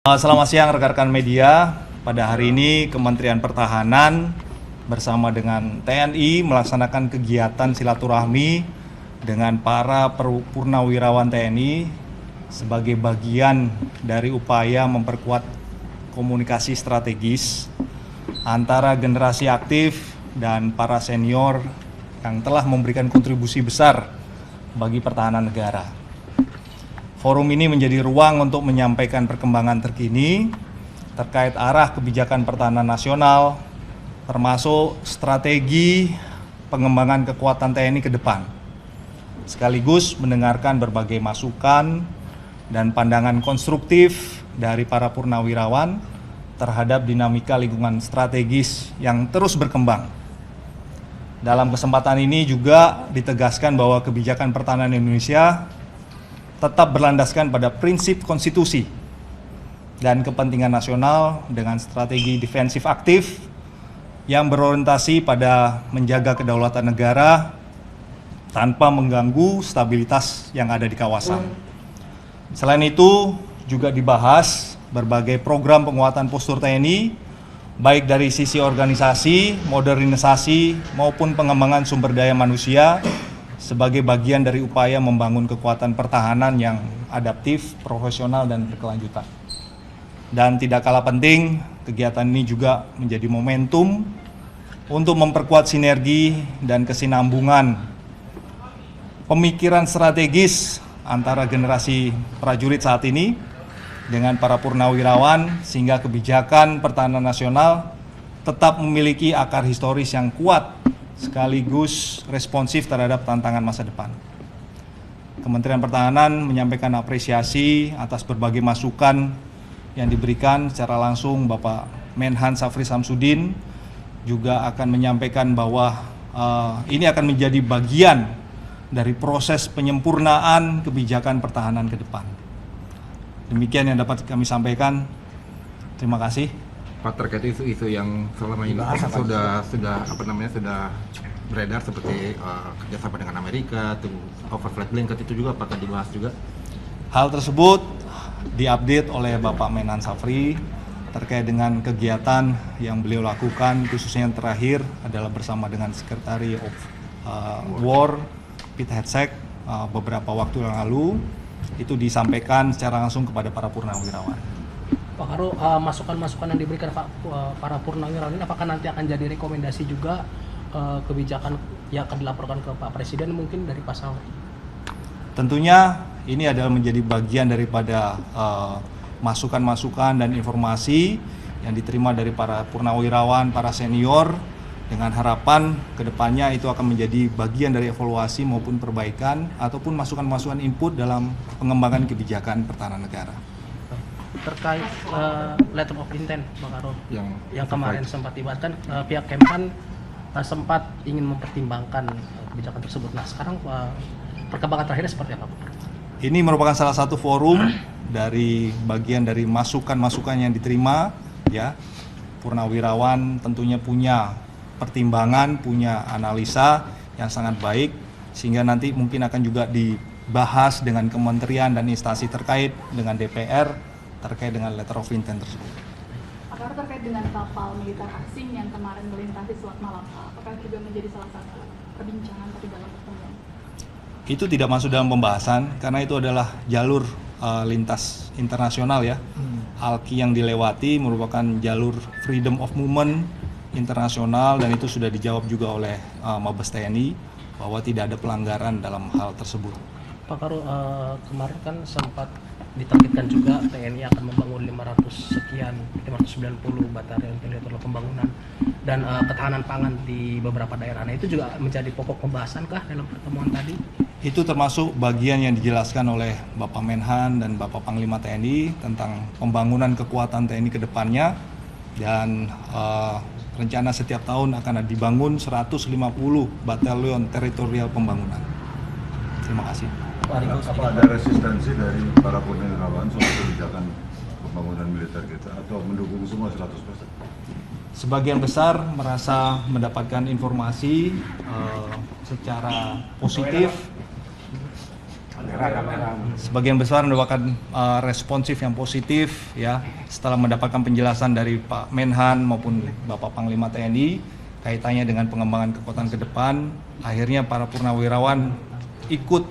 Selamat siang rekan-rekan media. Pada hari ini Kementerian Pertahanan bersama dengan TNI melaksanakan kegiatan silaturahmi dengan para purnawirawan TNI sebagai bagian dari upaya memperkuat komunikasi strategis antara generasi aktif dan para senior yang telah memberikan kontribusi besar bagi pertahanan negara. Forum ini menjadi ruang untuk menyampaikan perkembangan terkini terkait arah kebijakan pertahanan nasional, termasuk strategi pengembangan kekuatan TNI ke depan, sekaligus mendengarkan berbagai masukan dan pandangan konstruktif dari para purnawirawan terhadap dinamika lingkungan strategis yang terus berkembang. Dalam kesempatan ini juga ditegaskan bahwa kebijakan pertahanan Indonesia tetap berlandaskan pada prinsip konstitusi dan kepentingan nasional dengan strategi defensif aktif yang berorientasi pada menjaga kedaulatan negara tanpa mengganggu stabilitas yang ada di kawasan. Selain itu, juga dibahas berbagai program penguatan postur TNI, baik dari sisi organisasi, modernisasi, maupun pengembangan sumber daya manusia, sebagai bagian dari upaya membangun kekuatan pertahanan yang adaptif, profesional, dan berkelanjutan. Dan tidak kalah penting, kegiatan ini juga menjadi momentum untuk memperkuat sinergi dan kesinambungan pemikiran strategis antara generasi prajurit saat ini dengan para purnawirawan, sehingga kebijakan pertahanan nasional tetap memiliki akar historis yang kuat sekaligus responsif terhadap tantangan masa depan. Kementerian Pertahanan menyampaikan apresiasi atas berbagai masukan yang diberikan secara langsung. Bapak Menhan Syafri Samsudin juga akan menyampaikan bahwa ini akan menjadi bagian dari proses penyempurnaan kebijakan pertahanan ke depan. Demikian yang dapat kami sampaikan. Terima kasih. Pak, terkait isu-isu yang selama ini sudah beredar seperti kerjasama dengan Amerika, overflight blanket itu juga apakah dibahas juga? Hal tersebut diupdate oleh Bapak Menhan Syafri terkait dengan kegiatan yang beliau lakukan, khususnya yang terakhir adalah bersama dengan Secretary of War Pete Hegseth beberapa waktu yang lalu. Itu disampaikan secara langsung kepada para purnawirawan. Pak Karo, masukan-masukan yang diberikan para purnawirawan ini apakah nanti akan jadi rekomendasi juga kebijakan yang akan dilaporkan ke Pak Presiden mungkin dari pasal? Tentunya ini adalah menjadi bagian daripada masukan-masukan dan informasi yang diterima dari para purnawirawan, para senior, dengan harapan kedepannya itu akan menjadi bagian dari evaluasi maupun perbaikan ataupun masukan-masukan input dalam pengembangan kebijakan pertahanan negara. Terkait letter of intent, Pak Karo, yang kemarin sempat dibahaskan, pihak Kemhan sempat ingin mempertimbangkan kebijakan tersebut. Nah, sekarang perkembangan terakhirnya seperti apa, Pak? Ini merupakan salah satu forum dari bagian dari masukan-masukan yang diterima, ya. Purnawirawan tentunya punya pertimbangan, punya analisa yang sangat baik, sehingga nanti mungkin akan juga dibahas dengan kementerian dan instansi terkait dengan DPR terkait dengan letter of intent tersebut. Apakah terkait dengan kapal militer asing yang kemarin melintasi Selat Malaka, apakah juga menjadi salah satu perbincangan tapi dalam pertemuan? Itu tidak masuk dalam pembahasan karena itu adalah jalur lintas internasional, ya. ALKI yang dilewati merupakan jalur freedom of movement internasional dan itu sudah dijawab juga oleh Mabes TNI bahwa tidak ada pelanggaran dalam hal tersebut. Pak Karo, kemarin kan sempat ditargetkan juga TNI akan membangun 590 batalion militer pembangunan dan ketahanan pangan di beberapa daerah. Nah, itu juga menjadi pokok pembahasan kah dalam pertemuan tadi? Itu termasuk bagian yang dijelaskan oleh Bapak Menhan dan Bapak Panglima TNI tentang pembangunan kekuatan TNI ke depannya, dan rencana setiap tahun akan dibangun 150 batalion teritorial pembangunan. Terima kasih. Apa ada resistensi dari para purnawirawan soal kebijakan pembangunan militer kita atau mendukung semua 100%? Sebagian besar merasa mendapatkan informasi secara positif sebagian besar mendapatkan responsif yang positif ya setelah mendapatkan penjelasan dari Pak Menhan maupun Bapak Panglima TNI kaitannya dengan pengembangan kekuatan ke depan. Akhirnya para purnawirawan ikut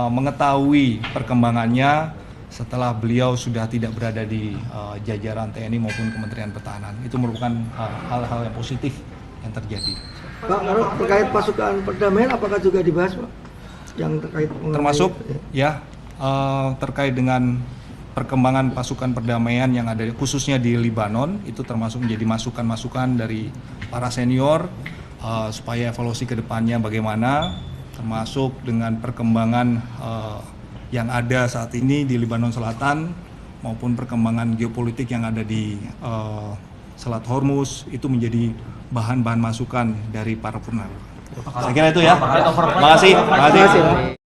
mengetahui perkembangannya setelah beliau sudah tidak berada di jajaran TNI maupun Kementerian Pertahanan. Itu merupakan hal-hal yang positif yang terjadi. Pak, kalau terkait pasukan perdamaian apakah juga dibahas, Pak? Yang terkait termasuk terkait dengan perkembangan pasukan perdamaian yang ada khususnya di Libanon, itu termasuk menjadi masukan-masukan dari para senior supaya evaluasi ke depannya bagaimana, termasuk dengan perkembangan yang ada saat ini di Libanon Selatan maupun perkembangan geopolitik yang ada di Selat Hormuz, itu menjadi bahan-bahan masukan dari para purnawirawan. Saya kira itu ya. Terima kasih.